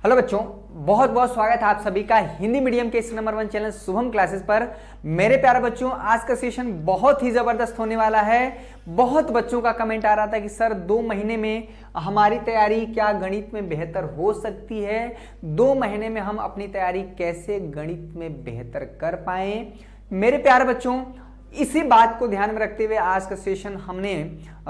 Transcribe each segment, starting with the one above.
Hello बच्चों, बहुत बहुत स्वागत है आप सभी का हिंदी मीडियम के इस नंबर 1 चैनल शुभम क्लासेस पर। मेरे प्यारे बच्चों, आज का सेशन बहुत ही जबरदस्त होने वाला है। बहुत बच्चों का कमेंट आ रहा था कि सर 2 महीने में हमारी तैयारी क्या गणित में बेहतर हो सकती है, 2 महीने में हम अपनी तैयारी कैसे गणित में बेहतर कर पाए। मेरे प्यारे बच्चों, इसी बात को ध्यान में रखते हुए आज का सेशन हमने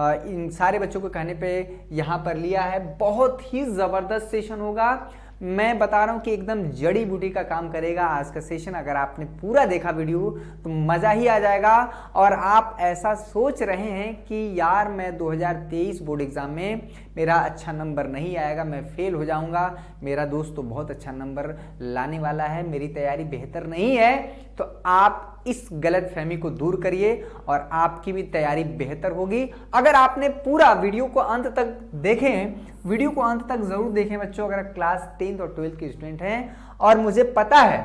इन सारे बच्चों को कहने पे यहाँ पर लिया है। बहुत ही जबरदस्त सेशन होगा, मैं बता रहा हूँ कि एकदम जड़ी बूटी का काम करेगा आज का सेशन। अगर आपने पूरा देखा वीडियो तो मज़ा ही आ जाएगा। और आप ऐसा सोच रहे हैं कि यार मैं 2023 बोर्ड एग्जाम में मेरा अच्छा नंबर नहीं आएगा, मैं फेल हो जाऊंगा, मेरा दोस्त तो बहुत अच्छा नंबर लाने वाला है, मेरी तैयारी बेहतर नहीं है, तो आप इस गलतफहमी को दूर करिए और आपकी भी तैयारी बेहतर होगी। अगर आपने पूरा वीडियो को अंत तक देखें, वीडियो को अंत तक जरूर देखें बच्चों। अगर क्लास 10th और 12th के स्टूडेंट हैं और मुझे पता है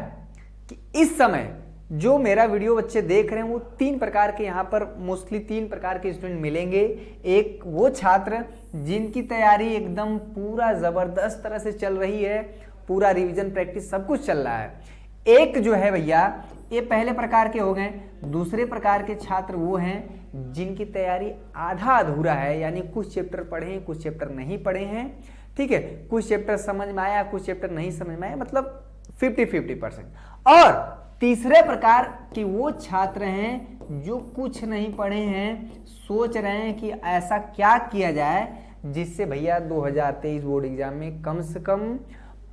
कि इस समय जो मेरा वीडियो बच्चे देख रहे हैं वो 3 प्रकार के, यहाँ पर मोस्टली 3 प्रकार के स्टूडेंट मिलेंगे। एक वो छात्र जिनकी तैयारी एकदम पूरा जबरदस्त तरह से चल रही है, पूरा रिवीजन प्रैक्टिस सब कुछ चल रहा है। एक जो है भैया, ये पहले प्रकार के हो गए। दूसरे प्रकार के छात्र वो हैं जिनकी तैयारी आधा अधूरा है, यानी कुछ चैप्टर पढ़े हैं, कुछ चैप्टर नहीं पढ़े हैं, ठीक है, कुछ चैप्टर समझ में आया, कुछ चैप्टर नहीं समझ में आया, मतलब 50-50%। और तीसरे प्रकार के वो छात्र हैं जो कुछ नहीं पढ़े हैं, सोच रहे हैं कि ऐसा क्या किया जाए जिससे भैया 2023 बोर्ड एग्जाम में कम से कम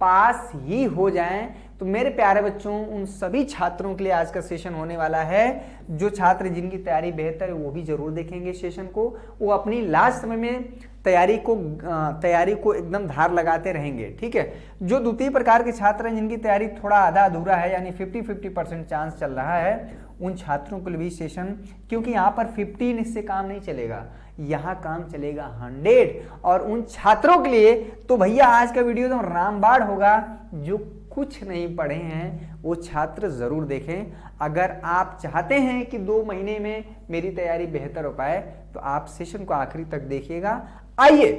पास ही हो जाएं। तो मेरे प्यारे बच्चों, उन सभी छात्रों के लिए आज का सेशन होने वाला है। जो छात्र जिनकी तैयारी बेहतर है वो भी जरूर देखेंगे सेशन को, वो अपनी लास्ट समय में तैयारी को एकदम धार लगाते रहेंगे, ठीक है। जो द्वितीय प्रकार के छात्र हैं जिनकी तैयारी थोड़ा आधा अधूरा है, यानी 50-50% चांस चल रहा है, उन छात्रों के लिए भी सेशन, क्योंकि यहाँ पर 15 इससे काम नहीं चलेगा, यहाँ काम चलेगा 100। और उन छात्रों के लिए तो भैया आज का वीडियो तो रामबाण होगा। जो कुछ नहीं पढ़े हैं वो छात्र जरूर देखें। अगर आप चाहते हैं कि 2 महीने में मेरी तैयारी बेहतर हो पाए तो आप सेशन को आखिरी तक देखिएगा। आइए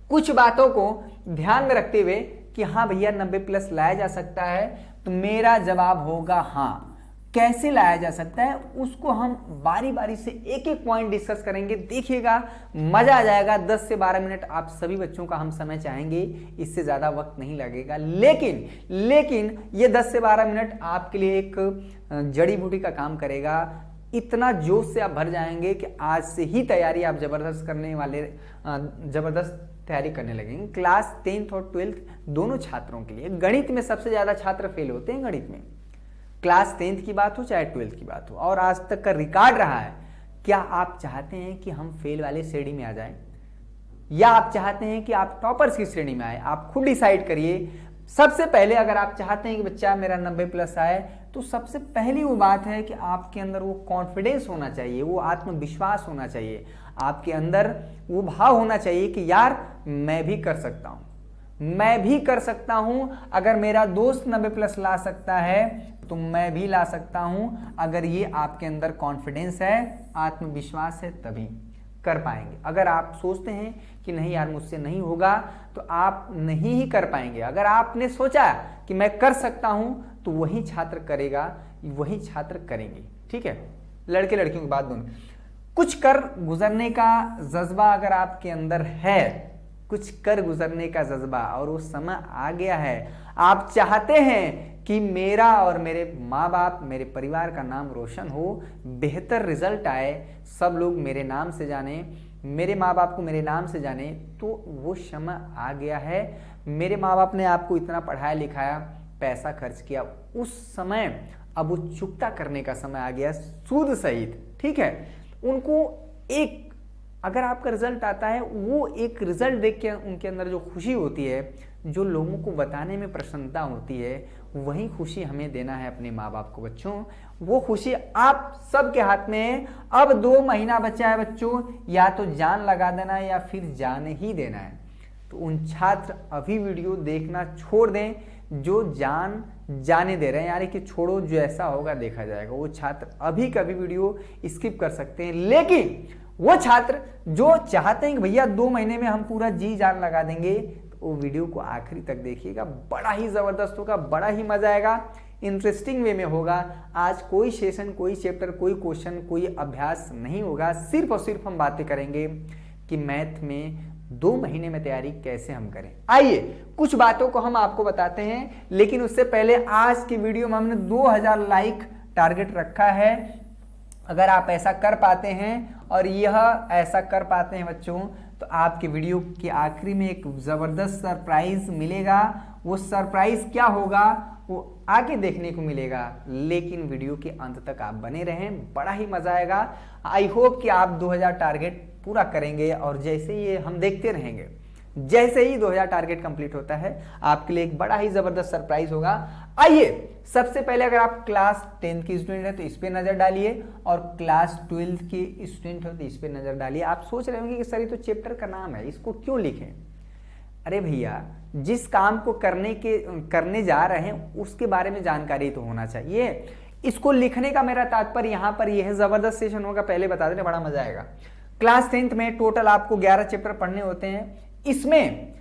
कुछ बातों को ध्यान में रखते हुए कि हाँ भैया 90+ लाया जा सकता है, तो मेरा जवाब होगा हाँ। कैसे लाया जा सकता है उसको हम बारी बारी से एक एक पॉइंट डिस्कस करेंगे, देखिएगा मजा आ जाएगा। 10 से 12 मिनट आप सभी बच्चों का हम समय चाहेंगे, इससे ज्यादा वक्त नहीं लगेगा। लेकिन ये 10 से 12 मिनट आपके लिए एक जड़ी बूटी का काम करेगा। इतना जोश से आप भर जाएंगे कि आज से ही तैयारी आप जबरदस्त तैयारी करने लगेंगे। क्लास 10th और 12th दोनों छात्रों के लिए गणित में सबसे ज्यादा छात्र फेल होते हैं गणित में, क्लास 10th की बात हो चाहे 12th की बात हो, और आज तक का रिकॉर्ड रहा है। क्या आप चाहते हैं कि हम फेल वाले श्रेणी में आ जाएं, या आप चाहते हैं कि आप टॉपर्स की श्रेणी में आए? आप खुद डिसाइड करिए। सबसे पहले अगर आप चाहते हैं कि बच्चा मेरा 90+ आए, तो सबसे पहली वो बात है कि आपके अंदर वो कॉन्फिडेंस होना चाहिए, वो आत्मविश्वास होना चाहिए, आपके अंदर वो भाव होना चाहिए कि यार मैं भी कर सकता हूं, मैं भी कर सकता हूं। अगर मेरा दोस्त 90+ ला सकता है तो मैं भी ला सकता हूं। अगर ये आपके अंदर कॉन्फिडेंस है, आत्मविश्वास है, तभी कर पाएंगे। अगर आप सोचते हैं कि नहीं यार मुझसे नहीं होगा, तो आप नहीं ही कर पाएंगे। अगर आपने सोचा कि मैं कर सकता हूं तो वही छात्र करेगा, वही छात्र करेंगे, ठीक है। लड़के लड़कियों की बात दोनों, कुछ कर गुजरने का जज्बा अगर आपके अंदर है, कुछ कर गुजरने का जज्बा, और वो समय आ गया है, आप चाहते हैं कि मेरा और मेरे माँ बाप, मेरे परिवार का नाम रोशन हो, बेहतर रिजल्ट आए, सब लोग मेरे नाम से जाने, मेरे माँ बाप को मेरे नाम से जाने, तो वो समय आ गया है। मेरे माँ बाप ने आपको इतना पढ़ाया लिखाया, पैसा खर्च किया, उस समय अब वो चुकता करने का समय आ गया, सूद सहित, ठीक है। उनको एक, अगर आपका रिजल्ट आता है, वो एक रिजल्ट देख के उनके अंदर जो खुशी होती है, जो लोगों को बताने में प्रसन्नता होती है, वही खुशी हमें देना है अपने माँ बाप को बच्चों। वो खुशी आप सबके हाथ में है। अब 2 महीना बचा है बच्चों, या तो जान लगा देना है या फिर जान ही देना है। तो उन छात्र अभी वीडियो देखना छोड़ दें जो जान जाने दे रहे हैं, यानी कि छोड़ो, जो ऐसा होगा देखा जाएगा। वो छात्र अभी कभी वीडियो स्किप कर सकते हैं। लेकिन वो छात्र जो चाहते हैं कि भैया 2 महीने में हम पूरा जी जान लगा देंगे, तो वो वीडियो को आखिरी तक देखिएगा, बड़ा ही ज़बरदस्त होगा, बड़ा ही मज़ा आएगा, इंटरेस्टिंग वे में होगा। आज कोई सेशन, कोई चैप्टर, कोई क्वेश्चन, कोई अभ्यास नहीं होगा, सिर्फ और सिर्फ हम बातें करेंगे कि मैथ में 2 महीने में तैयारी कैसे हम करें। आइए कुछ बातों को हम आपको बताते हैं, लेकिन उससे पहले आज की वीडियो में हमने 2000 लाइक टारगेट रखा है। अगर आप ऐसा कर पाते हैं और यह ऐसा कर पाते हैं बच्चों, तो आपके वीडियो के आखिरी में एक ज़बरदस्त सरप्राइज मिलेगा। वो सरप्राइज क्या होगा वो आगे देखने को मिलेगा, लेकिन वीडियो के अंत तक आप बने रहें, बड़ा ही मजा आएगा। आई होप कि आप 2000 टारगेट पूरा करेंगे, और जैसे ये हम देखते रहेंगे, जैसे ही 2000 टारगेट कंप्लीट होता है आपके लिए एक बड़ा ही जबरदस्त सरप्राइज होगा। आइए सबसे पहले, अगर आप क्लास 10 की स्टूडेंट है तो इस पे नजर डालिए, और क्लास 12 की स्टूडेंट हो तो इस पे नजर डालिए। आप सोच रहे होंगे कि सर ये तो चैप्टर का नाम है, इसको क्यों लिखें? अरे भैया, जिस काम को करने जा रहे हैं उसके बारे में जानकारी तो होना चाहिए। इसको लिखने का मेरा तात्पर्य यहाँ पर यह जबरदस्त सेशन होगा, पहले बता देने, बड़ा मजा आएगा। क्लास 10th में टोटल आपको 11 चैप्टर पढ़ने होते हैं। इसमें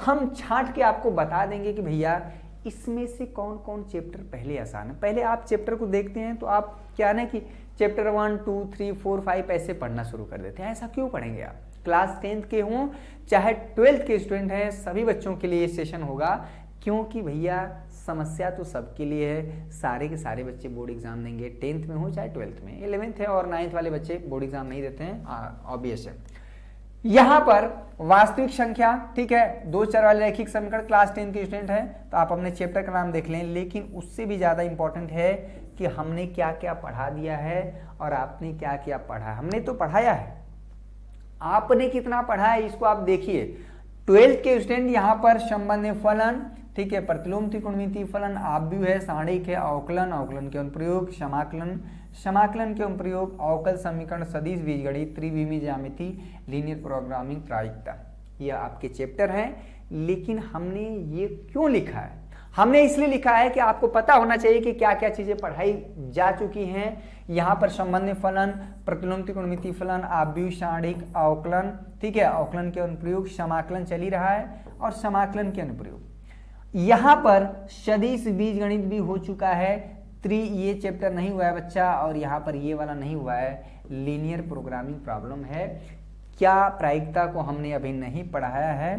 हम छांट के आपको बता देंगे कि भैया इसमें से कौन कौन चैप्टर पहले आसान है। पहले आप चैप्टर को देखते हैं तो आप क्या ना कि चैप्टर 1, 2, 3, 4, 5 ऐसे पढ़ना शुरू कर देते हैं। ऐसा क्यों पढ़ेंगे आप? क्लास 10th के हों चाहे 12th के स्टूडेंट हैं, सभी बच्चों के लिए ये सेशन होगा, क्योंकि भैया समस्या तो सबके लिए है। सारे के सारे बच्चे बोर्ड एग्जाम देंगे, 10th में हो चाहे 12th में। 11th है और 9th वाले बच्चे बोर्ड एग्जाम नहीं देते हैं, ऑब्वियस है। यहां पर वास्तविक संख्या, ठीक है, 2 चर वाले रैखिक समीकरण, क्लास 10 के स्टूडेंट है तो आप अपने चैप्टर का नाम देख लें। लेकिन उससे भी ज्यादा इंपॉर्टेंट है कि हमने क्या क्या पढ़ा दिया है और आपने क्या क्या पढ़ा है। हमने तो पढ़ाया है, आपने कितना पढ़ा है इसको आप देखिए। 12th के स्टूडेंट यहाँ पर संबंध फलन, ठीक है, प्रतिलोम त्रिकोणमितीय फलन, आव्यूह है, सारणिक है, अवकलन, अवकलन के अनुप्रयोग, समाकलन, समाकलन के अनुप्रयोग, अवकल समीकरण, सदिश बीजगणित, त्रिविमीय ज्यामिति, लीनियर प्रोग्रामिंग, प्रायिकता, ये आपके चैप्टर हैं। लेकिन हमने ये क्यों लिखा है? हमने इसलिए लिखा है कि आपको पता होना चाहिए कि क्या क्या चीजें पढ़ाई जा चुकी हैं। यहाँ पर संबंध फलन, प्रतिलोम त्रिकोणमितीय फलन, आव्यूह, सारणिक, अवकलन, ठीक है, अवकलन के अनुप्रयोग, समाकलन चल ही रहा है, और समाकलन के अनुप्रयोग। यहाँ पर सदिश बीजगणित भी हो चुका है, ये चैप्टर नहीं हुआ है बच्चा, और यहाँ पर ये वाला नहीं हुआ है, लीनियर प्रोग्रामिंग प्रॉब्लम है। क्या प्रायिकता को हमने अभी नहीं पढ़ाया है?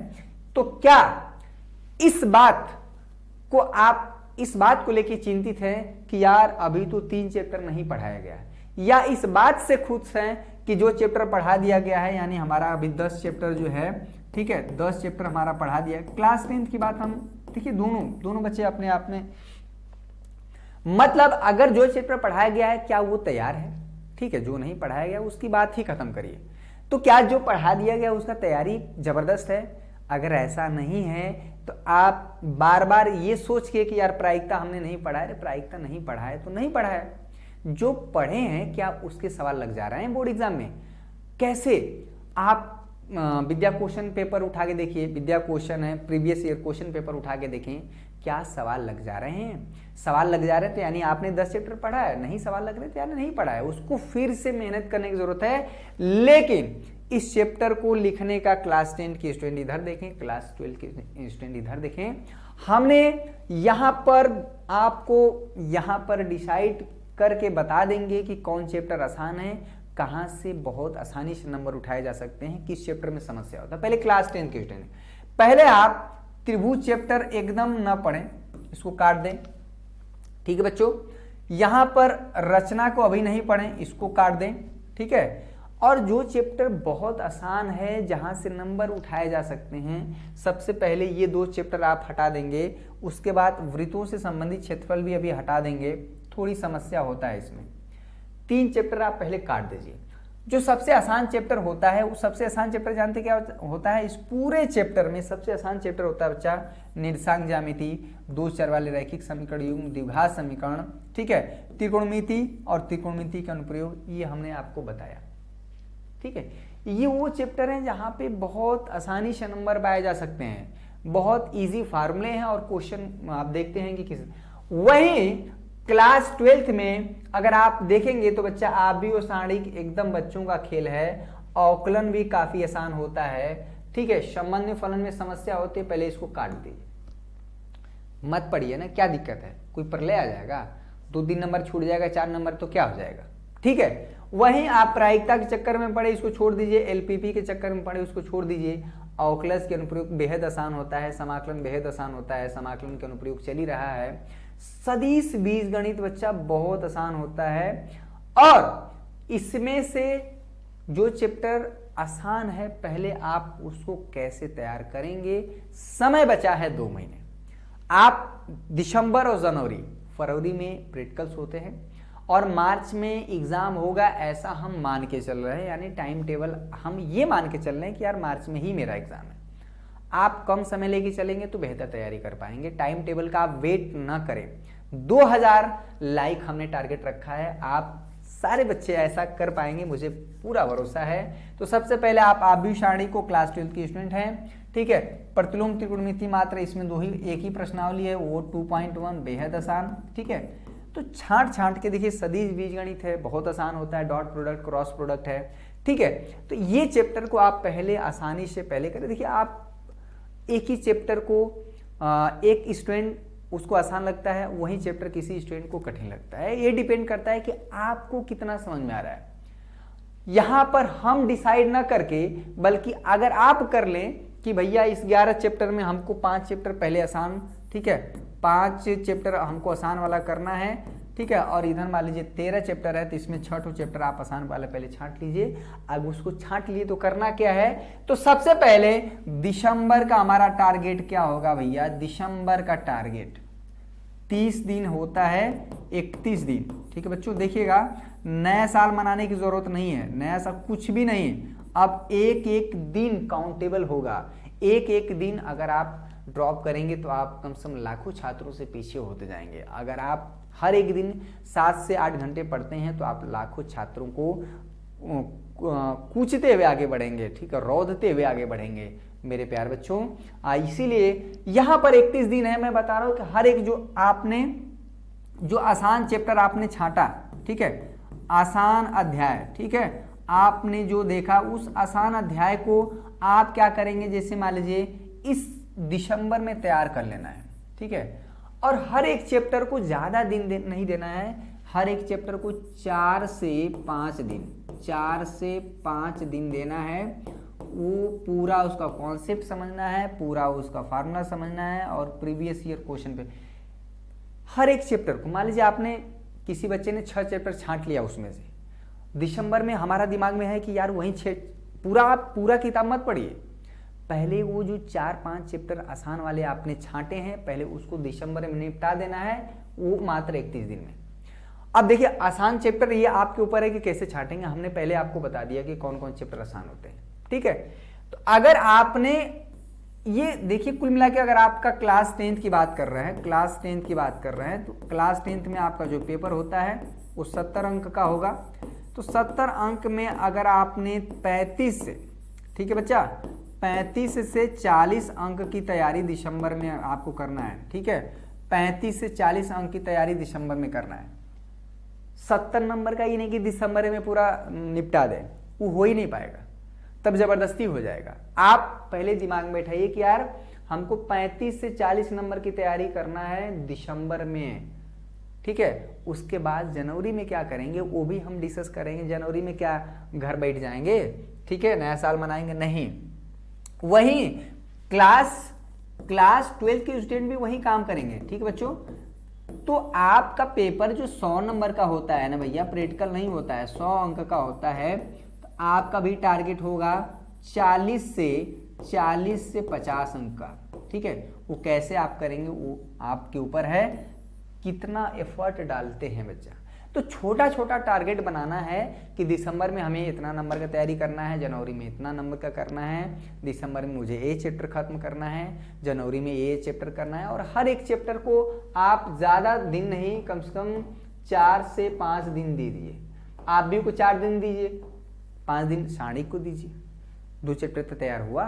तो क्या इस बात को लेकर चिंतित है कि यार अभी तो 3 चैप्टर नहीं पढ़ाया गया है, या इस बात से खुश हैं कि जो चैप्टर पढ़ा दिया गया है, यानी हमारा अभी 10 चैप्टर जो है, ठीक है, 10 चैप्टर हमारा पढ़ा दिया है। क्लास 10th की बात हम देखिए, दोनों बच्चे अपने आप में, मतलब अगर जो चैप्टर पढ़ाया गया है क्या वो तैयार है? ठीक है, जो नहीं पढ़ाया गया उसकी बात ही खत्म करिए। तो क्या जो पढ़ा दिया गया उसका तैयारी जबरदस्त है? अगर ऐसा नहीं है तो आप बार बार ये सोच के कि यार प्रायिकता हमने नहीं पढ़ा है, प्रायिकता नहीं पढ़ा है तो नहीं पढ़ा है। जो पढ़े हैं क्या उसके सवाल लग जा रहे हैं बोर्ड एग्जाम में? कैसे? आप विद्या क्वेश्चन पेपर उठा के देखिए, विद्या क्वेश्चन है, प्रीवियस ईयर क्वेश्चन पेपर उठा के देखें, क्या सवाल लग जा रहे हैं? सवाल लग जा रहे हैं तो यानी आपने 10 चैप्टर पढ़ा है, नहीं सवाल लग रहे तो यानी नहीं पढ़ा है। उसको फिर से मेहनत करने की जरूरत है। लेकिन इस चैप्टर को लिखने का क्लास 10 के स्टूडेंट इधर देखें, क्लास 12 के स्टूडेंट इधर देखें। हमने यहाँ पर आपको यहाँ पर डिसाइड करके बता देंगे कि कौन चैप्टर आसान है, कहाँ से बहुत आसानी से नंबर उठाए जा सकते हैं, किस चैप्टर में समस्या होता है। पहले क्लास 10 के स्टूडेंट, पहले आप त्रिभुज चैप्टर एकदम ना पढ़ें, इसको काट दें, ठीक है बच्चों। यहां पर रचना को अभी नहीं पढ़ें, इसको काट दें, ठीक है। और जो चैप्टर बहुत आसान है, जहां से नंबर उठाए जा सकते हैं, सबसे पहले ये 2 चैप्टर आप हटा देंगे। उसके बाद वृत्तों से संबंधित क्षेत्रफल भी अभी हटा देंगे, थोड़ी समस्या होता है इसमें। 3 चैप्टर आप पहले काट दीजिए। जो सबसे आसान चैप्टर होता है, वो सबसे आसान चैप्टर जानते क्या होता है? इस पूरे चैप्टर में सबसे आसान चैप्टर होता है बच्चा निर्देशांक ज्यामिति, 2 चर वाले रैखिक समीकरण युग्म, द्विघात समीकरण, ठीक है, त्रिकोणमिति और त्रिकोणमिति का अनुप्रयोग, ये हमने आपको बताया, ठीक है। ये वो चैप्टर हैं जहां पे बहुत आसानी से नंबर पाए जा सकते हैं, बहुत इजी फार्मूले हैं और क्वेश्चन आप देखते हैं कि किस। वही क्लास 12th में अगर आप देखेंगे तो बच्चा आव्यूह और सारणिक एकदम बच्चों का खेल है, अवकलन भी काफी आसान होता है, ठीक है, संबंध फलन में समस्या होती है, पहले इसको काट दीजिए, मत पढ़िए ना, क्या दिक्कत है, कोई प्रलय आ जाएगा, 2-3 नंबर छूट जाएगा, 4 नंबर तो क्या हो जाएगा, ठीक है। वहीं आप प्रायिकता के चक्कर में पढ़े, इसको छोड़ दीजिए, एलपीपी के चक्कर में पढ़े, उसको छोड़ दीजिए। अवकलज के अनुप्रयोग बेहद आसान होता है, समाकलन बेहद आसान होता है, समाकलन के अनुप्रयोग चल ही रहा है। सदिश बीजगणित बच्चा बहुत आसान होता है, और इसमें से जो चैप्टर आसान है पहले आप उसको कैसे तैयार करेंगे, समय बचा है 2 महीने। आप दिसंबर और जनवरी, फरवरी में प्रैक्टिकल्स होते हैं और मार्च में एग्जाम होगा, ऐसा हम मान के चल रहे हैं, यानी टाइम टेबल हम ये मान के चल रहे हैं कि यार मार्च में ही मेरा एग्जाम है। आप कम समय लेके चलेंगे तो बेहतर तैयारी कर पाएंगे। टाइम टेबल का आप वेट ना करें। 2000 लाइक हमने टारगेट रखा है, आप सारे बच्चे ऐसा कर पाएंगे, मुझे पूरा भरोसा है। तो सबसे पहले आप आव्यूह सारणी को क्लास 12 की स्टूडेंट हैं, ठीक है। प्रतिलोम त्रिकोणमिति मात्र, इसमें एक ही प्रश्नावली है, वो 2.1 बेहद आसान, ठीक है। तो छांट के देखिए, सदिश बीजगणित है, बहुत आसान होता है, डॉट प्रोडक्ट, क्रॉस प्रोडक्ट है, ठीक है। तो ये चैप्टर को आप पहले आसानी से पहले करें। देखिए, आप एक ही चैप्टर को एक स्टूडेंट उसको आसान लगता है, वही चैप्टर किसी स्टूडेंट को कठिन लगता है। ये डिपेंड करता है कि आपको कितना समझ में आ रहा है। यहां पर हम डिसाइड ना करके, बल्कि अगर आप कर लें कि भैया इस 11 चैप्टर में हमको 5 चैप्टर पहले आसान, ठीक है, 5 चैप्टर हमको आसान वाला करना है, ठीक है। और इधर मान लीजिए 13 चैप्टर है, तो इसमें 6 चैप्टर आप आसान वाला पहले छांट लीजिए। अब उसको छांट लिए तो करना क्या है, तो सबसे पहले दिसंबर का हमारा टारगेट क्या होगा भैया, दिसंबर का टारगेट 30 दिन होता है, 31 दिन, ठीक है बच्चों। देखिएगा, नया साल मनाने की जरूरत नहीं है, नया साल कुछ भी नहीं है। अब एक एक दिन काउंटेबल होगा, एक एक दिन अगर आप ड्रॉप करेंगे तो आप कम से कम लाखों छात्रों से पीछे होते जाएंगे। अगर आप हर एक दिन 7 से 8 घंटे पढ़ते हैं तो आप लाखों छात्रों को कूचते हुए आगे बढ़ेंगे, ठीक है, रौंदते हुए आगे बढ़ेंगे मेरे प्यार बच्चों। इसीलिए यहाँ पर 31 दिन है, मैं बता रहा हूँ कि हर एक जो आसान चैप्टर आपने छांटा, ठीक है, आसान अध्याय, ठीक है, आपने जो देखा उस आसान अध्याय को आप क्या करेंगे, जैसे मान लीजिए इस दिसंबर में तैयार कर लेना है, ठीक है। और हर एक चैप्टर को ज्यादा दिन नहीं देना है, हर एक चैप्टर को 4 से 5 दिन देना है। वो पूरा उसका कॉन्सेप्ट समझना है, पूरा उसका फार्मूला समझना है, और प्रीवियस ईयर क्वेश्चन पे हर एक चैप्टर को, मान लीजिए आपने किसी बच्चे ने 6 चैप्टर छांट लिया, उसमें से दिसंबर में हमारा दिमाग में है कि यार वही 6, पूरा किताब मत पढ़िए, पहले वो जो 4-5 चैप्टर आसान वाले आपने छांटे हैं, पहले उसको दिसंबर में निपटा देना है, वो मात्र 31 दिन में। अब देखिए, आसान चैप्टर ये आपके ऊपर है कि कैसे छांटेंगे, हमने पहले आपको बता दिया कि कौन कौन चैप्टर आसान होते हैं, ठीक है। तो अगर आपने ये देखिए, कुल मिला के अगर आपका क्लास 10th की बात कर रहे हैं, क्लास 10th की बात कर रहे हैं, तो क्लास 10th में आपका जो पेपर होता है वो 70 अंक का होगा। तो 70 अंक में अगर आपने 35 से, ठीक है बच्चा, 35 से 40 अंक की तैयारी दिसंबर में आपको करना है, ठीक है, 35 से 40 अंक की तैयारी दिसंबर में करना है। 70 नंबर का ही नहीं कि दिसंबर में पूरा निपटा दें, वो हो ही नहीं पाएगा, तब जबरदस्ती हो जाएगा। आप पहले दिमाग में बैठाइए कि यार हमको 35 से 40 नंबर की तैयारी करना है दिसंबर में, ठीक है। उसके बाद जनवरी में क्या करेंगे वो भी हम डिस्कस करेंगे। जनवरी में क्या घर बैठ जाएंगे, ठीक है, नया साल मनाएंगे, नहीं। वही क्लास 12 के स्टूडेंट भी वही काम करेंगे, ठीक है बच्चों। तो आपका पेपर जो 100 नंबर का होता है ना भैया, प्रैक्टिकल नहीं होता है, 100 अंक का होता है, तो आपका भी टारगेट होगा 40 से 50 अंक का, ठीक है। वो कैसे आप करेंगे वो आपके ऊपर है, कितना एफर्ट डालते हैं बच्चा। तो छोटा छोटा टारगेट बनाना है कि दिसंबर में हमें इतना नंबर का तैयारी करना है, जनवरी में इतना नंबर का करना है, दिसंबर में मुझे ये चैप्टर खत्म करना है, जनवरी में ये चैप्टर करना है। और हर एक चैप्टर को आप ज़्यादा दिन नहीं, कम से कम 4 से 5 दिन दे दीजिए। आप भी को 4 दिन दीजिए, 5 दिन साणी को दीजिए, 2 चैप्टर तो तैयार हुआ।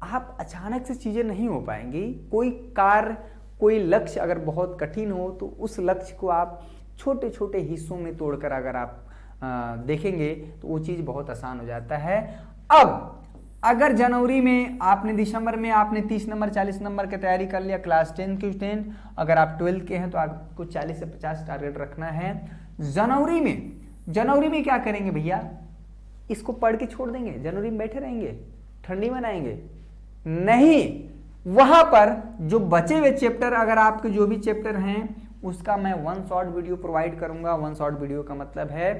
आप अचानक से चीज़ें नहीं हो पाएंगी। कोई कार्य, कोई लक्ष्य अगर बहुत कठिन हो तो उस लक्ष्य को आप छोटे छोटे हिस्सों में तोड़कर अगर आप देखेंगे तो वो चीज़ बहुत आसान हो जाता है। अब अगर जनवरी में आपने, दिसंबर में आपने 30 नंबर 40 नंबर की तैयारी कर लिया क्लास 10 के स्टूडेंट, अगर आप 12 के हैं तो आपको 40 से 50 टारगेट रखना है। जनवरी में क्या करेंगे भैया, इसको पढ़ के छोड़ देंगे, जनवरी में बैठे रहेंगे, ठंडी मनाएंगे? नहीं, वहां पर जो बचे हुए चैप्टर, अगर आपके जो भी चैप्टर हैं उसका मैं वन शॉट वीडियो प्रोवाइड करूंगा। वन शॉट वीडियो का मतलब है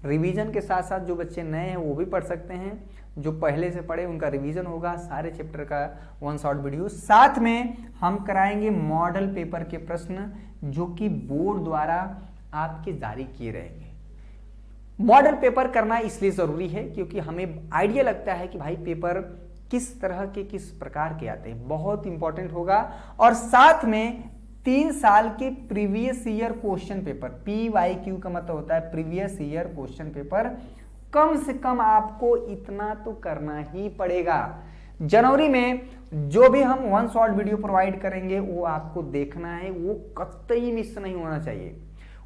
रिवीजन के साथ साथ जो बच्चे नए हैं वो भी पढ़ सकते हैं, जो पहले से पढ़े उनका रिवीजन होगा, सारे चैप्टर का वन शॉट वीडियो। साथ में हम कराएंगे मॉडल पेपर के प्रश्न जो कि बोर्ड द्वारा आपके जारी किए रहेंगे। मॉडल पेपर करना इसलिए जरूरी है क्योंकि हमें आइडिया लगता है कि भाई पेपर किस तरह के, किस प्रकार के आते हैं, बहुत इंपॉर्टेंट होगा। और साथ में 3 साल के previous year question paper, PYQ का मतलब होता है प्रीवियस ईयर क्वेश्चन पेपर, कम से कम आपको इतना तो करना ही पड़ेगा। जनवरी में जो भी हम वन शॉट वीडियो प्रोवाइड करेंगे वो आपको देखना है, वो कतई मिस नहीं होना चाहिए।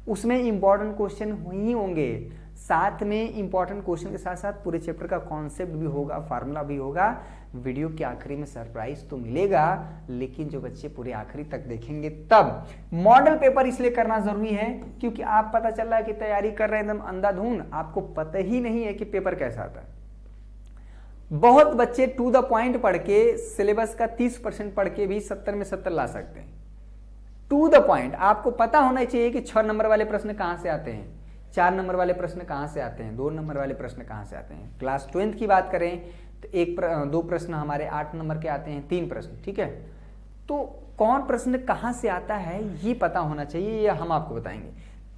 उसमें इंपॉर्टेंट क्वेश्चन ही होंगे, साथ में इंपॉर्टेंट क्वेश्चन के साथ साथ पूरे चैप्टर का कॉन्सेप्ट भी होगा, फार्मूला भी होगा। वीडियो के आखिरी में सरप्राइज तो मिलेगा, लेकिन जो बच्चे पूरे आखिरी तक देखेंगे तब। मॉडल पेपर इसलिए करना जरूरी है क्योंकि आप, पता चल रहा है कि तैयारी कर रहे हैं एकदम अंधाधुन, आपको पता ही नहीं है कि पेपर कैसा आता है। बहुत बच्चे टू द पॉइंट पढ़ के, सिलेबस का 30% पढ़ के भी 70 में 70 ला सकते हैं। टू द पॉइंट आपको पता होना चाहिए कि 6 नंबर वाले प्रश्न कहां से आते हैं, 4 नंबर वाले प्रश्न कहां से आते हैं, 2 नंबर वाले प्रश्न कहां से आते हैं। क्लास 12 की बात करें तो 2 प्रश्न हमारे 8 नंबर के आते हैं, 3 प्रश्न, ठीक है। तो कौन प्रश्न कहां से आता है ये पता होना चाहिए, ये हम आपको बताएंगे।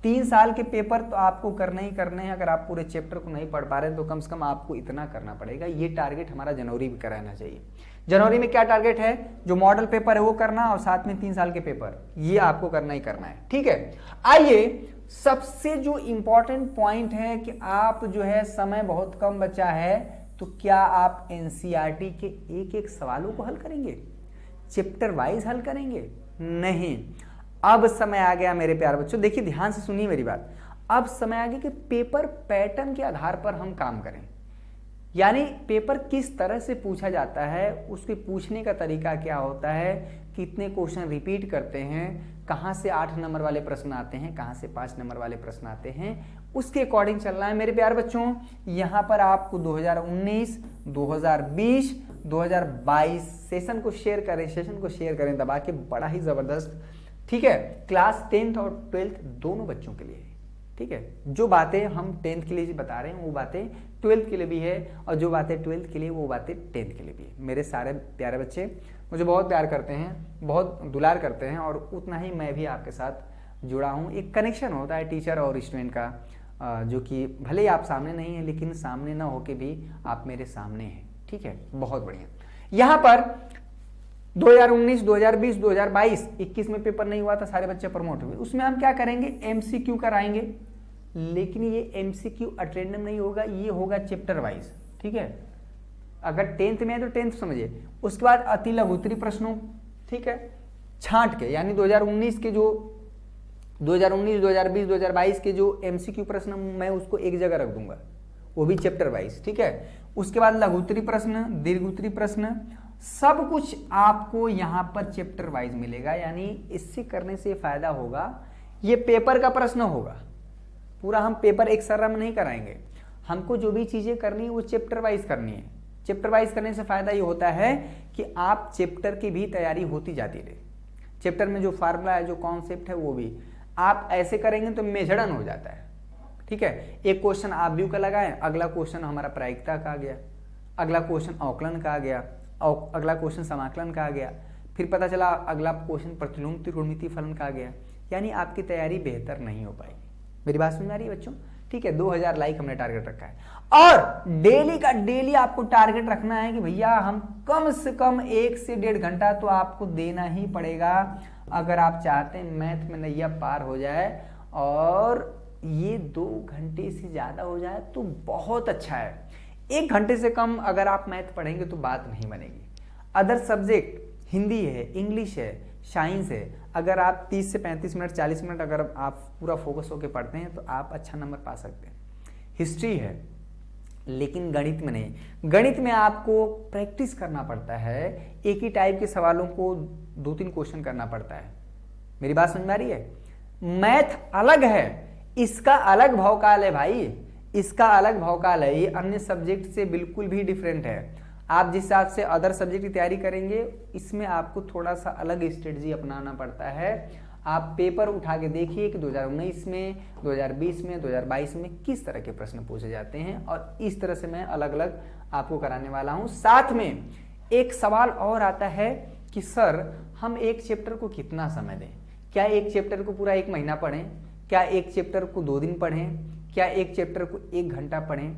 3 साल के पेपर तो आपको करने ही करने हैं। अगर आप पूरे चैप्टर को नहीं पढ़ पा रहे तो कम से कम आपको इतना करना पड़ेगा। ये टारगेट हमारा जनवरी में कराना चाहिए। जनवरी में क्या टारगेट है, जो मॉडल पेपर है वो करना, और साथ में 3 साल के पेपर, ये आपको करना ही करना है, ठीक है। आइए, सबसे जो इंपॉर्टेंट पॉइंट है कि आप जो है, समय बहुत कम बचा है, तो क्या आप एनसीईआरटी के एक एक सवालों को हल करेंगे, चैप्टर वाइज हल करेंगे? नहीं, अब समय आ गया मेरे प्यारे बच्चों, देखिए ध्यान से सुनिए मेरी बात। अब समय आ गया कि पेपर पैटर्न के आधार पर हम काम करें, यानी पेपर किस तरह से पूछा जाता है, उसके पूछने का तरीका क्या होता है, कितने क्वेश्चन रिपीट करते हैं, कहां से 8 नंबर वाले प्रश्न आते हैं, कहां से 5 नंबर वाले प्रश्न आते हैं, उसके अकॉर्डिंग चलना है मेरे प्यारे बच्चों। यहां पर आपको 2019, 2020, 2022 सेशन को शेयर करें दबा के, बड़ा ही जबरदस्त, ठीक है। क्लास 10th और 12th दोनों बच्चों के लिए, ठीक है। जो बातें हम 10th के लिए बता रहे हैं वो बातें 12th के लिए भी है, और जो बातें 12th के लिए वो बातें 10th के लिए भी है। मेरे सारे प्यारे बच्चे मुझे बहुत प्यार करते हैं, बहुत दुलार करते हैं, और उतना ही मैं भी आपके साथ जुड़ा हूँ। एक कनेक्शन होता है टीचर और स्टूडेंट का, जो कि भले ही आप सामने नहीं है, लेकिन सामने ना होके भी आप मेरे सामने हैं, ठीक है। बहुत बढ़िया। यहाँ पर 2019, 2020, 2022, 21 में पेपर नहीं हुआ था, सारे बच्चे प्रमोट हुए। उसमें हम क्या करेंगे, MCQ कराएंगे, लेकिन ये MCQ अटेंडम नहीं होगा, ये होगा चैप्टर वाइज, ठीक है। अगर 10th में है तो 10th समझिए। उसके बाद अति लघुत्तरी प्रश्नों, ठीक है, छांट के, यानी 2019 के जो 2019, 2020, 2022 के जो MCQ प्रश्न मैं उसको एक जगह रख दूंगा, वो भी चैप्टर वाइज, ठीक है। उसके बाद लघुत्तरी प्रश्न, दीर्घोत्तरी प्रश्न, सब कुछ आपको यहां पर चैप्टर वाइज मिलेगा। यानी इससे करने से फायदा होगा, ये पेपर का प्रश्न होगा, पूरा हम पेपर एक सर्रा में नहीं कराएंगे। हमको जो भी चीजें करनी है वो चैप्टर वाइज करनी है। चैप्टर वाइज करने से फायदा ये होता है कि आप चैप्टर की भी तैयारी होती जाती रहे। चैप्टर में जो फार्मूला है, जो कॉन्सेप्ट है, वो भी आप ऐसे करेंगे तो मेजड़न हो जाता है, ठीक है। एक क्वेश्चन आप व्यू का लगाएं, अगला क्वेश्चन हमारा प्रायिकता का आ गया, अगला क्वेश्चन अवकलन का आ गया, अगला क्वेश्चन समाकलन का आ गया, फिर पता चला अगला क्वेश्चन प्रतिलोम त्रिकोणमितीय फलन का आ गया। यानी आपकी तैयारी बेहतर नहीं हो पाएगी। मेरी बात समझ आ रही है बच्चों, ठीक है। 2000 लाइक हमने टारगेट रखा है, और डेली का डेली आपको टारगेट रखना है कि भैया हम कम से कम 1 से 1.5 घंटा तो आपको देना ही पड़ेगा, अगर आप चाहते हैं मैथ में नैया पार हो जाए। और ये 2 घंटे से ज्यादा हो जाए तो बहुत अच्छा है। 1 घंटे से कम अगर आप मैथ पढ़ेंगे तो बात नहीं बनेगी। अदर सब्जेक्ट हिंदी है, इंग्लिश है, साइंस है, अगर आप 30 से 35 मिनट, 40 मिनट अगर आप पूरा फोकस होकर पढ़ते हैं तो आप अच्छा नंबर पा सकते हैं। हिस्ट्री है, लेकिन गणित में नहीं। गणित में आपको प्रैक्टिस करना पड़ता है, एक ही टाइप के सवालों को 2-3 क्वेश्चन करना पड़ता है। मेरी बात समझ में आ रही है? मैथ अलग है, इसका अलग भौकाल है भाई, इसका अलग भौकाल है। ये अन्य सब्जेक्ट से बिल्कुल भी डिफरेंट है। आप जिस हिसाब से अदर सब्जेक्ट की तैयारी करेंगे, इसमें आपको थोड़ा सा अलग स्ट्रेटजी अपनाना पड़ता है। आप पेपर उठा के देखिए कि 2019 में, 2020 में, 2022 में किस तरह के प्रश्न पूछे जाते हैं, और इस तरह से मैं अलग अलग आपको कराने वाला हूं। साथ में एक सवाल और आता है कि सर हम एक चैप्टर को कितना समय दें? क्या एक चैप्टर को पूरा 1 महीना पढ़ें? क्या एक चैप्टर को 2 दिन पढ़ें? क्या एक चैप्टर को 1 घंटा पढ़ें?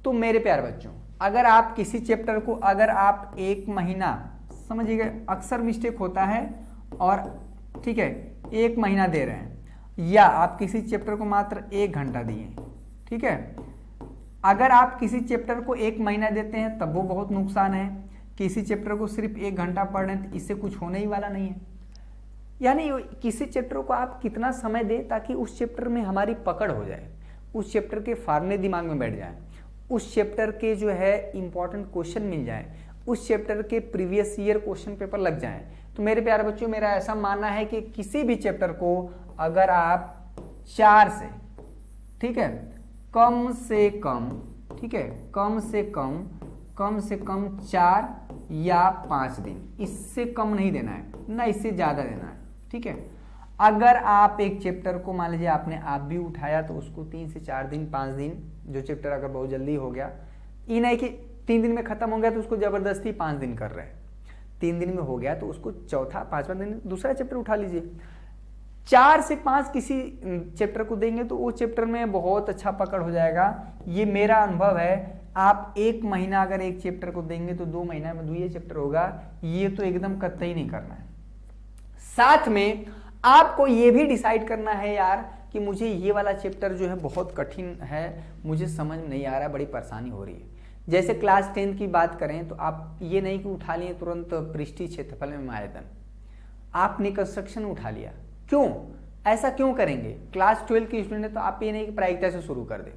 तो मेरे प्यारे बच्चों, अगर आप किसी चैप्टर को अगर आप 1 महीना, समझिएगा अक्सर मिस्टेक होता है, और ठीक है 1 महीना दे रहे हैं, या आप किसी चैप्टर को मात्र 1 घंटा दिए, ठीक है। अगर आप किसी चैप्टर को 1 महीना देते हैं तब वो बहुत नुकसान है। किसी चैप्टर को सिर्फ 1 घंटा पढ़ रहे हैं तो इससे कुछ होने ही वाला नहीं है। यानी किसी चैप्टर को आप कितना समय दें ताकि उस चैप्टर में हमारी पकड़ हो जाए, उस चैप्टर के फार्मूले दिमाग में बैठ जाए, उस चैप्टर के जो है इंपॉर्टेंट क्वेश्चन मिल जाए, उस चैप्टर के प्रीवियस ईयर क्वेश्चन पेपर लग जाएं। तो मेरे प्यारे बच्चों, मेरा ऐसा मानना है कि किसी भी चैप्टर को अगर आप 4 से, ठीक है, कम से कम, ठीक है, कम से कम 4 या 5 दिन, इससे कम नहीं देना है, ना इससे ज्यादा देना है, ठीक है। अगर आप एक चैप्टर को मान लीजिए आपने आप भी उठाया तो उसको 3 से 4 दिन, 5 दिन, जो चैप्टर अगर बहुत जल्दी हो गया, ये नहीं कि 3 दिन में खत्म हो गया तो उसको जबरदस्ती 5 दिन कर रहे हैं। 3 दिन में हो गया तो उसको चौथा 5वां दिन दूसरा चैप्टर उठा लीजिए। 4 से 5 किसी चैप्टर को देंगे तो वो चैप्टर में बहुत अच्छा पकड़ हो जाएगा। ये मेरा अनुभव है। आप 1 महीना अगर एक चैप्टर को देंगे तो 2 महीना में 2 चैप्टर होगा, ये तो एकदम कतई नहीं करना है। साथ में आपको ये भी डिसाइड करना है यार कि मुझे ये वाला चैप्टर जो है बहुत कठिन है, मुझे समझ में नहीं आ रहा है, बड़ी परेशानी हो रही है। जैसे क्लास 10 की बात करें तो आप ये नहीं कि उठा लिए तुरंत पृष्ठीय क्षेत्रफल में आयतन, आपने कंस्ट्रक्शन उठा लिया। क्यों ऐसा क्यों करेंगे? क्लास 12 के स्टूडेंट है तो आप ये नहीं कि प्रायिकता से शुरू कर दे।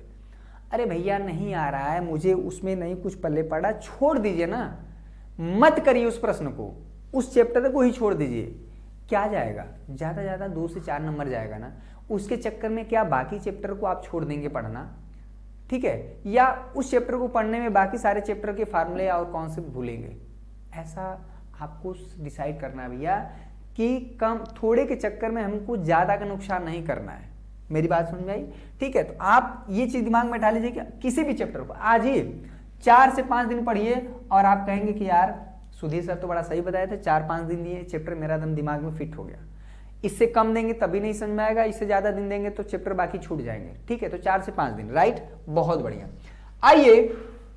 अरे भैया नहीं आ रहा है मुझे, उसमें नहीं कुछ पल्ले पड़ा, छोड़ दीजिए ना, मत करिए उस प्रश्न को, उस चैप्टर को ही छोड़ दीजिए। क्या जाएगा? ज्यादा ज्यादा 2 से 4 नंबर जाएगा ना। उसके चक्कर में क्या बाकी चैप्टर को आप छोड़ देंगे पढ़ना, ठीक है, या उस चैप्टर को पढ़ने में बाकी सारे चैप्टर के फार्मूले और कॉन्सेप्ट भूलेंगे? ऐसा आपको डिसाइड करना है भैया कि कम थोड़े के चक्कर में हमको ज्यादा का नुकसान नहीं करना है। मेरी बात समझ में आई? ठीक है, तो आप ये चीज दिमाग में डाल लीजिए कि किसी भी चैप्टर को आज ही 4 से 5 दिन पढ़िए, और आप कहेंगे कि यार सुधीर सर तो बड़ा सही बताया था, 4-5 दिन दिए चैप्टर मेरा एकदम दिमाग में फिट हो गया। इससे कम देंगे तभी नहीं समझ में आएगा, इससे ज्यादा दिन देंगे तो चैप्टर बाकी छूट जाएंगे। ठीक है, तो 4 से 5 दिन, राइट, बहुत बढ़िया। आइए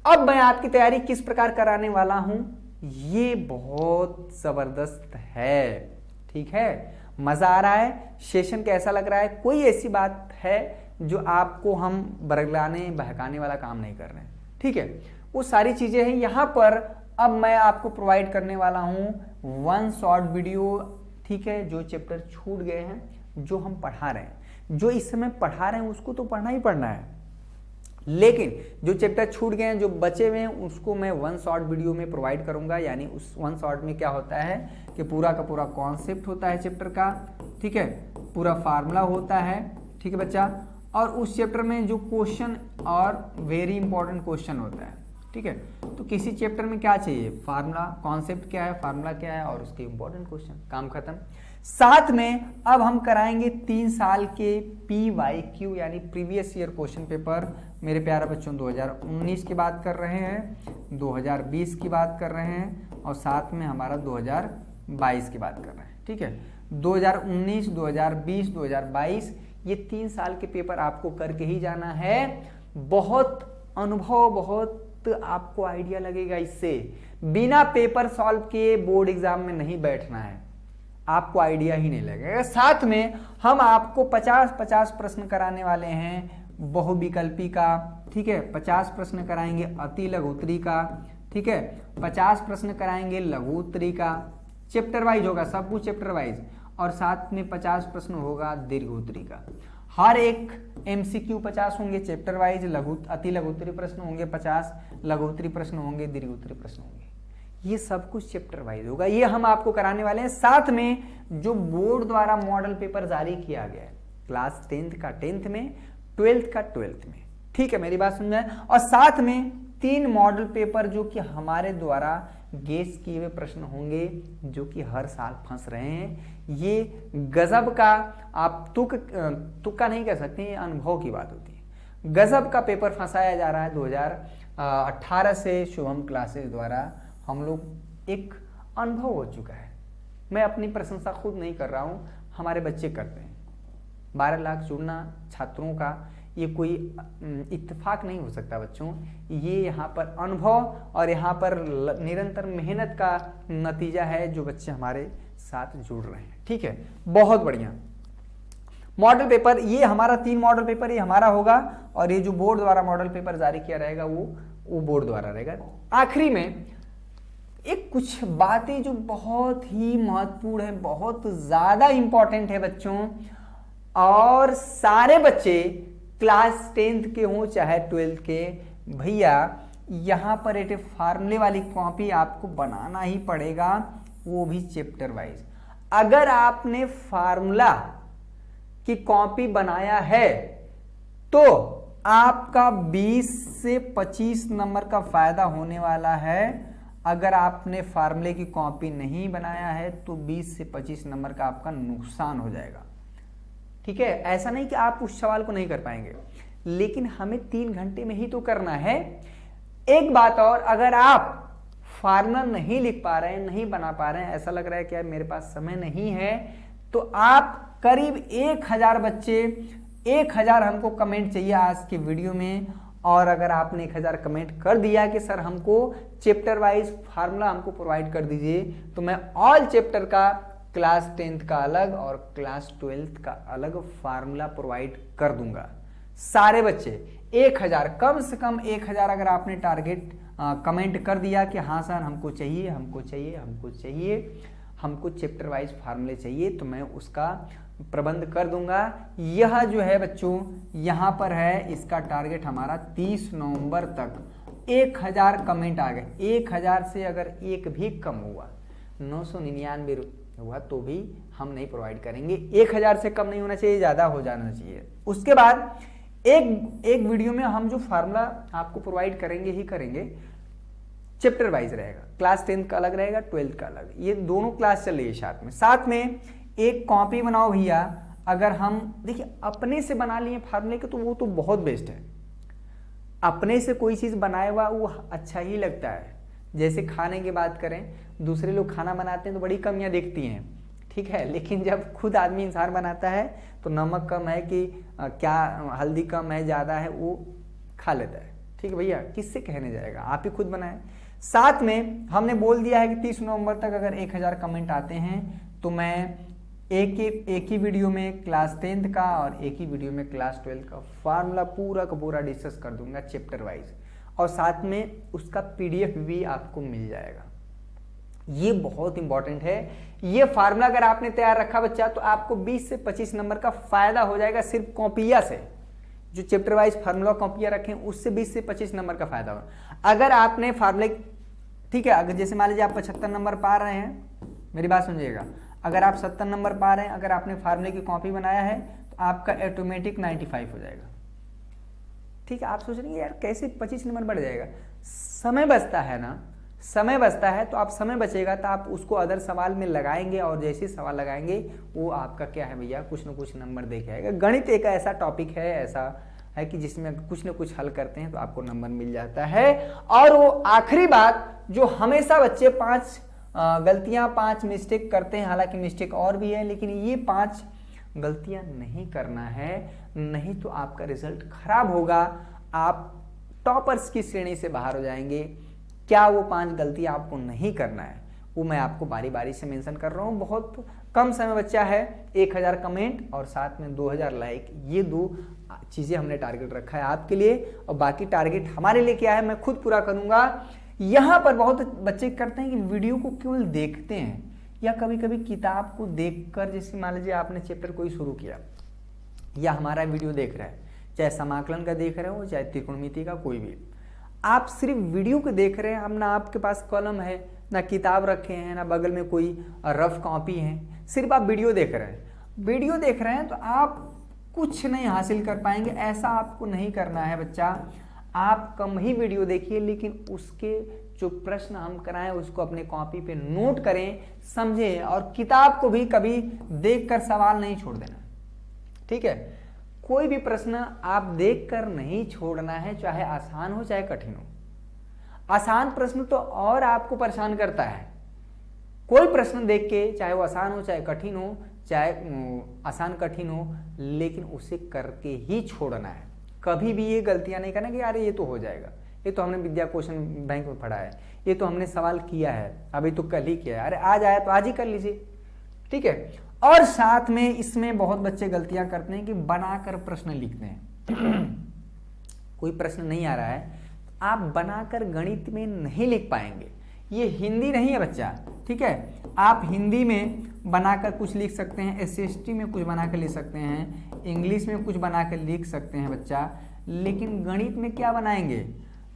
अब मैं आपकी तैयारी किस प्रकार कराने वाला हूं, ये बहुत जबरदस्त है। ठीक है, मजा आ रहा है? सेशन कैसा लग रहा है? कोई ऐसी बात है जो आपको हम बरगलाने बहकाने वाला काम नहीं कर रहे हैं? ठीक है, वो सारी चीजें हैं यहां पर। अब मैं आपको प्रोवाइड करने वाला हूं 1 शॉर्ट वीडियो, ठीक है, जो चैप्टर छूट गए हैं, जो हम पढ़ा रहे हैं, जो इस समय पढ़ा रहे हैं उसको तो पढ़ना ही पढ़ना है, लेकिन जो चैप्टर छूट गए हैं, जो बचे हुए हैं, उसको मैं 1 शॉर्ट वीडियो में प्रोवाइड करूंगा। यानी उस 1 शॉर्ट में क्या होता है कि पूरा का पूरा कॉन्सेप्ट होता है चैप्टर का, ठीक है, पूरा फार्मूला होता है, ठीक है बच्चा, और उस चैप्टर में जो क्वेश्चन और वेरी इंपॉर्टेंट क्वेश्चन होता है। ठीक है, तो किसी चैप्टर में क्या चाहिए? फार्मूला, कॉन्सेप्ट क्या है, फार्मूला क्या है, और उसके इंपॉर्टेंट क्वेश्चन, काम खत्म। साथ में अब हम कराएंगे 3 साल के PYQ यानी प्रीवियस ईयर क्वेश्चन पेपर। मेरे प्यारे बच्चों 2019 की बात कर रहे हैं, 2020 की बात कर रहे हैं, और साथ में हमारा 2022 की बात कर रहे हैं। ठीक है, 2019, 2020, 2022 ये 3 साल के पेपर आपको करके ही जाना है। बहुत अनुभव, बहुत आपको आइडिया लगेगा इससे। बिना पेपर सॉल्व किए बोर्ड एग्जाम में नहीं बैठना है, आपको आइडिया ही नहीं लगेगा। साथ में हम आपको 50-50 प्रश्न कराने वाले हैं बहुविकल्पी का। ठीक है, 50 प्रश्न कराएंगे अति लघुत्तरी का। ठीक है, 50 प्रश्न कराएंगे लघुत्तरी का। चैप्टर वाइज होगा सब कुछ, चैप्टर वाइज, और साथ में 50 प्रश्न होगा दीर्घोत्तरी का। हर एक MCQ 50 होंगे चैप्टर वाइज, अति लघुत्तरी प्रश्न होंगे 50, लघुत्तरी प्रश्न होंगे, दीर्घोत्तरी प्रश्न होंगे। ये सब कुछ चैप्टर वाइज होगा, ये हम आपको कराने वाले हैं। साथ में जो बोर्ड द्वारा मॉडल पेपर जारी किया गया है, क्लास 10th का 10th में, 12th का 12th में, ठीक है, मेरी बात समझ में आए। और साथ में 3 मॉडल पेपर जो कि हमारे द्वारा गेस किए हुए प्रश्न होंगे, जो कि हर साल फंस रहे हैं। ये गजब का, आप तुक्का नहीं कह सकते, ये अनुभव की बात होती है। गजब का पेपर फंसाया जा रहा है 2018 से शुभम क्लासेस द्वारा। हम लोग एक अनुभव हो चुका है, मैं अपनी प्रशंसा खुद नहीं कर रहा हूँ, हमारे बच्चे करते हैं। 12 लाख जुड़ना छात्रों का ये कोई इत्तेफाक नहीं हो सकता बच्चों, ये यहाँ पर अनुभव और यहाँ पर निरंतर मेहनत का नतीजा है जो बच्चे हमारे साथ जुड़ रहे हैं। ठीक है, बहुत बढ़िया। मॉडल पेपर, ये हमारा 3 मॉडल पेपर ये हमारा होगा, और ये जो बोर्ड द्वारा मॉडल पेपर जारी किया रहेगा वो बोर्ड द्वारा रहेगा। आखिरी में एक कुछ बातें जो बहुत ही महत्वपूर्ण है, बहुत ज्यादा इंपॉर्टेंट है बच्चों, और सारे बच्चे क्लास 10th के हों चाहे 12th के, भैया यहाँ पर एक फार्मूले वाली कॉपी आपको बनाना ही पड़ेगा, वो भी चैप्टर वाइज। अगर आपने फार्मूला की कॉपी बनाया है तो आपका 20 से 25 नंबर का फायदा होने वाला है। अगर आपने फार्मूले की कॉपी नहीं बनाया है तो 20 से 25 नंबर का आपका नुकसान हो जाएगा। ठीक है, ऐसा नहीं कि आप उस सवाल को नहीं कर पाएंगे, लेकिन हमें 3 घंटे में ही तो करना है। एक बात और, अगर आप फार्मूला नहीं लिख पा रहे हैं, नहीं बना पा रहे हैं, ऐसा लग रहा है कि यार मेरे पास समय नहीं है, तो आप करीब 1000 बच्चे, 1000 हमको कमेंट चाहिए आज के वीडियो में। और अगर आपने 1000 कमेंट कर दिया कि सर हमको चैप्टर वाइज फार्मूला हमको प्रोवाइड कर दीजिए, तो मैं ऑल चैप्टर का क्लास 10th का अलग और क्लास 12th का अलग फार्मूला प्रोवाइड कर दूंगा। सारे बच्चे 1000, कम से कम 1000 अगर आपने टारगेट कमेंट कर दिया कि हाँ सर हमको चाहिए, हमको चाहिए, हमको चाहिए, हमको चैप्टर वाइज फार्मूले चाहिए, तो मैं उसका प्रबंध कर दूंगा। यह जो है बच्चों यहाँ पर है, इसका टारगेट हमारा 30 नवंबर तक 1000 कमेंट आ गए। 1000 से अगर एक भी कम हुआ, 999 हुआ, तो भी हम नहीं प्रोवाइड करेंगे। 1000 से कम नहीं होना चाहिए, ज़्यादा हो जाना चाहिए। उसके बाद एक वीडियो में हम जो फार्मूला आपको प्रोवाइड करेंगे ही करेंगे, चैप्टर वाइज रहेगा, क्लास 10th का अलग रहेगा, 12th का अलग, ये दोनों क्लास चल रही है साथ में एक कॉपी बनाओ भैया। अगर हम देखिए अपने से बना लिए फार्मूले के तो वो तो बहुत बेस्ट है, अपने से कोई चीज़ बनाए हुआ वो अच्छा ही लगता है। जैसे खाने की बात करें, दूसरे लोग खाना बनाते हैं तो बड़ी कमियां दिखती हैं, ठीक है, लेकिन जब खुद आदमी इंसान बनाता है तो नमक कम है कि क्या हल्दी कम है ज़्यादा है वो खा लेता है। ठीक है भैया, किससे कहने जाएगा, आप ही खुद बनाएं। साथ में हमने बोल दिया है कि 30 नवंबर तक अगर 1000 कमेंट आते हैं तो मैं एक ही वीडियो में क्लास 10th का और एक ही वीडियो में क्लास 12th का फार्मूला पूरा का पूरा डिस्कस कर दूंगा चैप्टर वाइज, और साथ में उसका PDF भी आपको मिल जाएगा। ये बहुत इंपॉर्टेंट है। ये फार्मूला अगर आपने तैयार रखा बच्चा तो आपको 20 से 25 नंबर का फायदा हो जाएगा सिर्फ कॉपिया से। जो चैप्टर वाइज फार्मूला कॉपियां रखें उससे 20 से 25 नंबर का फायदा होगा। अगर आपने फार्मूले, ठीक है, अगर जैसे मान लीजिए आप 75 नंबर पा रहे हैं, मेरी बात सुनिएगा, अगर आप 70 नंबर पा रहे हैं, अगर आपने फार्मूले की कॉपी बनाया है तो आपका ऑटोमेटिक 95 हो जाएगा। ठीक है, आप सोच रहे हैं यार कैसे 25 नंबर बढ़ जाएगा, समय बचता है ना, समय बचता है, तो आप समय बचेगा तो आप उसको अदर सवाल में लगाएंगे, और जैसे सवाल लगाएंगे वो आपका क्या है भैया, कुछ ना कुछ नंबर दे के आएगा। गणित एक ऐसा टॉपिक है, ऐसा है कि जिसमें कुछ ना कुछ हल करते हैं तो आपको नंबर मिल जाता है। और वो आखिरी बात जो हमेशा बच्चे 5 गलतियां, 5 मिस्टेक करते हैं, हालांकि मिस्टेक और भी है, लेकिन ये 5 गलतियां नहीं करना है, नहीं तो आपका रिजल्ट खराब होगा, आप टॉपर्स की श्रेणी से बाहर हो जाएंगे। क्या वो 5 गलतियां आपको नहीं करना है, वो मैं आपको बारी बारी से मेंशन कर रहा हूँ। बहुत कम समय बच्चा है, 1000 कमेंट और साथ में 2000 लाइक, ये 2 चीज़ें हमने टारगेट रखा है आपके लिए, और बाकी टारगेट हमारे लिए क्या है मैं खुद पूरा करूँगा। यहाँ पर बहुत बच्चे करते हैं कि वीडियो को केवल देखते हैं, या कभी कभी किताब को देखकर, जैसे मान लीजिए आपने चैप्टर कोई शुरू किया, या हमारा वीडियो देख रहा है, चाहे समाकलन का देख रहे हो चाहे त्रिकोणमिति का कोई भी, आप सिर्फ वीडियो को देख रहे हैं, अब ना आपके पास कलम है ना किताब रखे हैं ना बगल में कोई रफ कॉपी है, सिर्फ आप वीडियो देख रहे हैं, वीडियो देख रहे हैं तो आप कुछ नहीं हासिल कर पाएंगे। ऐसा आपको नहीं करना है बच्चा। आप कम ही वीडियो देखिए, लेकिन उसके जो प्रश्न हम कराएं उसको अपने कॉपी पे नोट करें, समझें, और किताब को भी कभी देखकर सवाल नहीं छोड़ देना। ठीक है, कोई भी प्रश्न आप देखकर नहीं छोड़ना है, चाहे आसान हो चाहे कठिन हो। आसान प्रश्न तो और आपको परेशान करता है। कोई प्रश्न देख के, चाहे वो आसान हो चाहे कठिन हो, चाहे आसान कठिन हो, लेकिन उसे करके ही छोड़ना है। कभी भी ये गलतियां नहीं करना कि यार ये तो हो जाएगा, ये तो हमने विद्या क्वेश्चन बैंक में पढ़ा है, ये तो हमने सवाल किया है, अभी तो कल ही किया है, अरे आज आया तो आज ही कर लीजिए। ठीक है, और साथ में इसमें बहुत बच्चे गलतियां करते हैं कि बनाकर प्रश्न लिखते हैं। कोई प्रश्न नहीं आ रहा है तो आप बनाकर गणित में नहीं लिख पाएंगे। ये हिंदी नहीं है बच्चा। ठीक है, आप हिंदी में बनाकर कुछ लिख सकते हैं, एसएसटी में कुछ बनाकर लिख सकते हैं, इंग्लिश में कुछ बनाकर लिख सकते हैं बच्चा, लेकिन गणित में क्या बनाएंगे?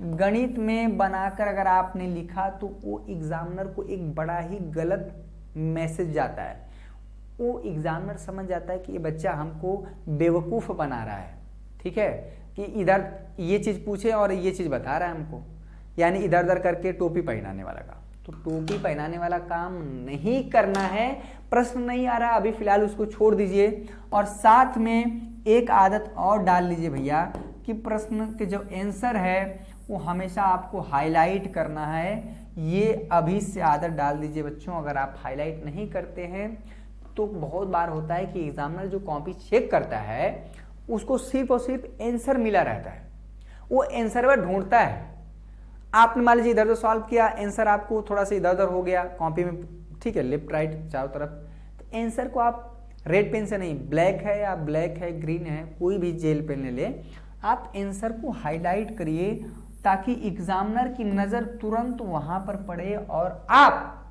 गणित में बनाकर अगर आपने लिखा तो वो एग्जामिनर को एक बड़ा ही गलत मैसेज जाता है। वो एग्जामिनर समझ जाता है कि ये बच्चा हमको बेवकूफ़ बना रहा है। ठीक है, कि इधर ये चीज़ पूछे और ये चीज़ बता रहा है हमको, यानी इधर उधर करके टोपी पहनाने वाला काम। तो टोपी पहनाने वाला काम नहीं करना है। प्रश्न नहीं आ रहा अभी फिलहाल उसको छोड़ दीजिए, और साथ में एक आदत और डाल लीजिए भैया कि प्रश्न के जो आंसर है वो हमेशा आपको हाईलाइट करना है। ये अभी से आदत डाल दीजिए बच्चों। अगर आप हाईलाइट नहीं करते हैं तो बहुत बार होता है कि एग्जामिनर जो कॉपी चेक करता है उसको सिर्फ और सिर्फ आंसर मिला रहता है, वो आंसर वह ढूंढता है। आपने मान लीजिए इधर उधर सॉल्व किया, आंसर आपको थोड़ा सा इधर उधर हो गया कॉपी में, ठीक है, लेफ्ट राइट चारों तरफ, तो आंसर को आप रेड पेन से नहीं, ब्लैक है या ब्लैक है ग्रीन है कोई भी जेल पेन ले ले, आप आंसर को हाईलाइट करिए ताकि एग्जामिनर की नज़र तुरंत वहां पर पड़े। और आप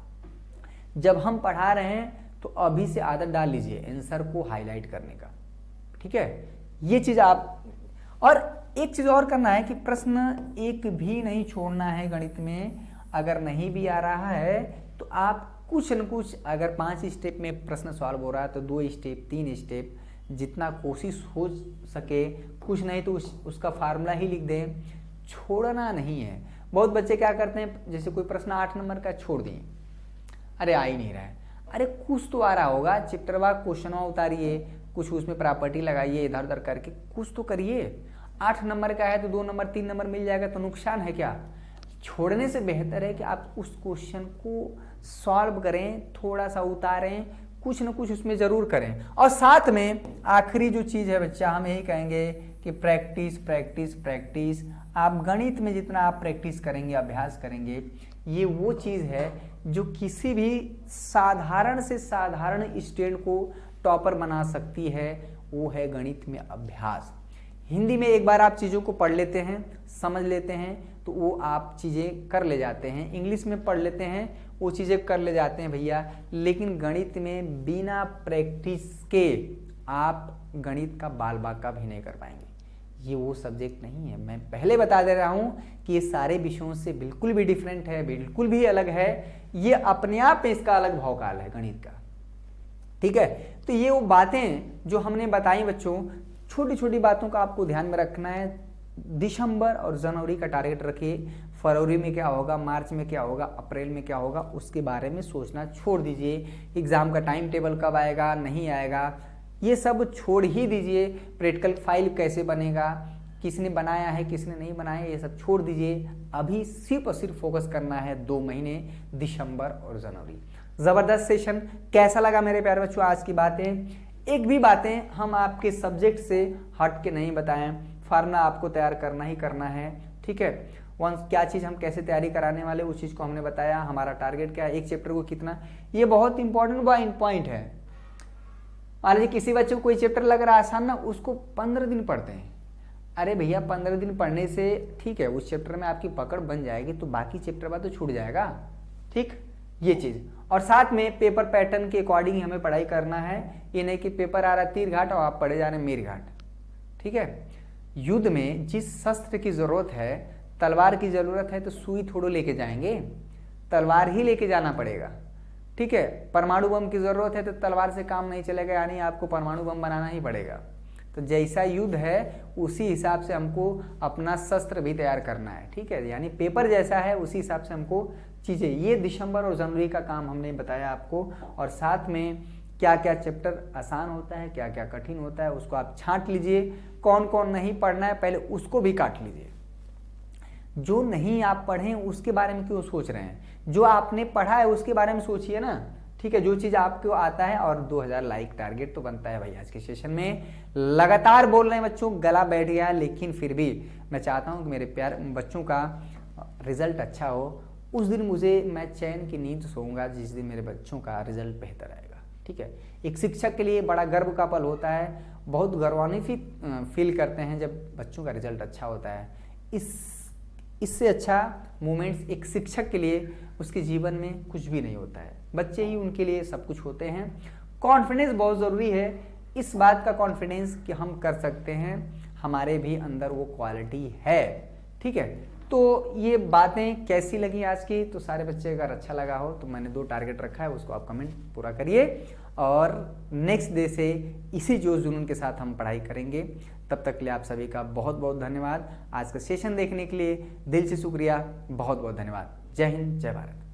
जब हम पढ़ा रहे हैं तो अभी से आदत डाल लीजिए आंसर को हाईलाइट करने का। ठीक है, ये चीज़ आप, और एक चीज़ और करना है कि प्रश्न एक भी नहीं छोड़ना है गणित में। अगर नहीं भी आ रहा है तो आप कुछ न कुछ, अगर 5 स्टेप में प्रश्न सॉल्व हो रहा है तो 2 स्टेप 3 स्टेप जितना कोशिश हो सके, कुछ नहीं तो उसका फार्मूला ही लिख दें। छोड़ना नहीं है। बहुत बच्चे क्या करते हैं, जैसे कोई प्रश्न 8 नंबर का छोड़ दिए, अरे आ ही नहीं रहा है, अरे कुछ तो आ रहा होगा, चैप्टरवार क्वेश्चनवा उतारिए, कुछ उसमें प्रॉपर्टी लगाइए, इधर उधर करके कुछ तो करिए। 8 नंबर का है तो 2 नंबर 3 नंबर मिल जाएगा तो नुकसान है क्या? छोड़ने से बेहतर है कि आप उस क्वेश्चन को सॉल्व करें, थोड़ा सा उतारें, कुछ न कुछ उसमें ज़रूर करें। और साथ में आखिरी जो चीज़ है बच्चा, हम यही कहेंगे कि प्रैक्टिस प्रैक्टिस प्रैक्टिस। आप गणित में जितना आप प्रैक्टिस करेंगे, अभ्यास करेंगे, ये वो चीज़ है जो किसी भी साधारण से साधारण स्टूडेंट को टॉपर बना सकती है, वो है गणित में अभ्यास। हिंदी में एक बार आप चीज़ों को पढ़ लेते हैं, समझ लेते हैं तो वो आप चीज़ें कर ले जाते हैं। इंग्लिश में पढ़ लेते हैं, वो चीज़ें कर ले जाते हैं भैया। लेकिन गणित में बिना प्रैक्टिस के आप गणित का बाल बाका भी नहीं कर पाएंगे। ये वो सब्जेक्ट नहीं है। मैं पहले बता दे रहा हूँ कि ये सारे विषयों से बिल्कुल भी डिफरेंट है, बिल्कुल भी अलग है। ये अपने आप में इसका अलग भौकाल है गणित का। ठीक है, तो ये वो बातें जो हमने बताई बच्चों, छोटी छोटी बातों का आपको ध्यान में रखना है। दिसंबर और जनवरी का टारगेट रखिए। फरवरी में क्या होगा, मार्च में क्या होगा, अप्रैल में क्या होगा, उसके बारे में सोचना छोड़ दीजिए। एग्ज़ाम का टाइम टेबल कब आएगा, नहीं आएगा, ये सब छोड़ ही दीजिए। प्रैक्टिकल फाइल कैसे बनेगा, किसने बनाया है किसने नहीं बनाया, ये सब छोड़ दीजिए। अभी सिर्फ और सिर्फ फोकस करना है 2 महीने, दिसंबर और जनवरी। ज़बरदस्त सेशन। कैसा लगा मेरे प्यारे बच्चों आज की बातें? एक भी बातें हम आपके सब्जेक्ट से हट के नहीं बताएं। फार्मूला आपको तैयार करना ही करना है। ठीक है, वंस क्या चीज़ हम कैसे तैयारी कराने वाले उस चीज़ को हमने बताया। हमारा टारगेट क्या है, एक चैप्टर को कितना, ये बहुत इंपॉर्टेंट पॉइंट है। मान लीजिए किसी बच्चे को कोई चैप्टर लग रहा है आसान ना, उसको 15 दिन पढ़ते हैं। अरे भैया 15 दिन पढ़ने से ठीक है उस चैप्टर में आपकी पकड़ बन जाएगी तो बाकी चैप्टर बाद तो छूट जाएगा। ठीक, ये चीज़। और साथ में पेपर पैटर्न के अकॉर्डिंग हमें पढ़ाई करना है। ये नहीं कि पेपर आ रहा है तीर घाट और आप पढ़े जा रहे हैं मीर घाट। ठीक है, युद्ध में जिस शस्त्र की जरूरत है, तलवार की जरूरत है, तो सुई थोड़ो लेके जाएंगे, तलवार ही लेके जाना पड़ेगा। ठीक है, परमाणु बम की जरूरत है तो तलवार से काम नहीं चलेगा, यानी आपको परमाणु बम बनाना ही पड़ेगा। तो जैसा युद्ध है उसी हिसाब से हमको अपना शस्त्र भी तैयार करना है। ठीक है, यानी पेपर जैसा है उसी हिसाब से हमको चीजें, ये दिसंबर और जनवरी का काम हमने बताया आपको। और साथ में क्या क्या चैप्टर आसान होता है, क्या क्या कठिन होता है, उसको आप छांट लीजिए। कौन कौन नहीं पढ़ना है पहले उसको भी काट लीजिए। जो नहीं आप पढ़े उसके बारे में क्यों सोच रहे हैं, जो आपने पढ़ा है उसके बारे में सोचिए ना। ठीक है, जो चीज आपको आता है। और 2000 लाइक टारगेट तो बनता है भाई आज के सेशन में। लगातार बोल रहे हैं बच्चों, गला बैठ गया, लेकिन फिर भी मैं चाहता हूं कि मेरे प्यार बच्चों का रिजल्ट अच्छा हो। उस दिन मैं चैन की नींद सोऊंगा जिस दिन मेरे बच्चों का रिजल्ट बेहतर आएगा। ठीक है, एक शिक्षक के लिए बड़ा गर्व का पल होता है, बहुत गौरवान्वित फील करते हैं जब बच्चों का रिजल्ट अच्छा होता है। इससे अच्छा मोमेंट्स एक शिक्षक के लिए उसके जीवन में कुछ भी नहीं होता है। बच्चे ही उनके लिए सब कुछ होते हैं। कॉन्फिडेंस बहुत ज़रूरी है, इस बात का कॉन्फिडेंस कि हम कर सकते हैं, हमारे भी अंदर वो क्वालिटी है। ठीक है, तो ये बातें कैसी लगी आज की, तो सारे बच्चे अगर अच्छा लगा हो तो मैंने 2 टारगेट रखा है, उसको आप कमेंट पूरा करिए। और नेक्स्ट डे से इसी जोश जुनून के साथ हम पढ़ाई करेंगे। तब तक के लिए आप सभी का बहुत बहुत धन्यवाद। आज का सेशन देखने के लिए दिल से शुक्रिया, बहुत बहुत धन्यवाद। जय हिंद, जय भारत।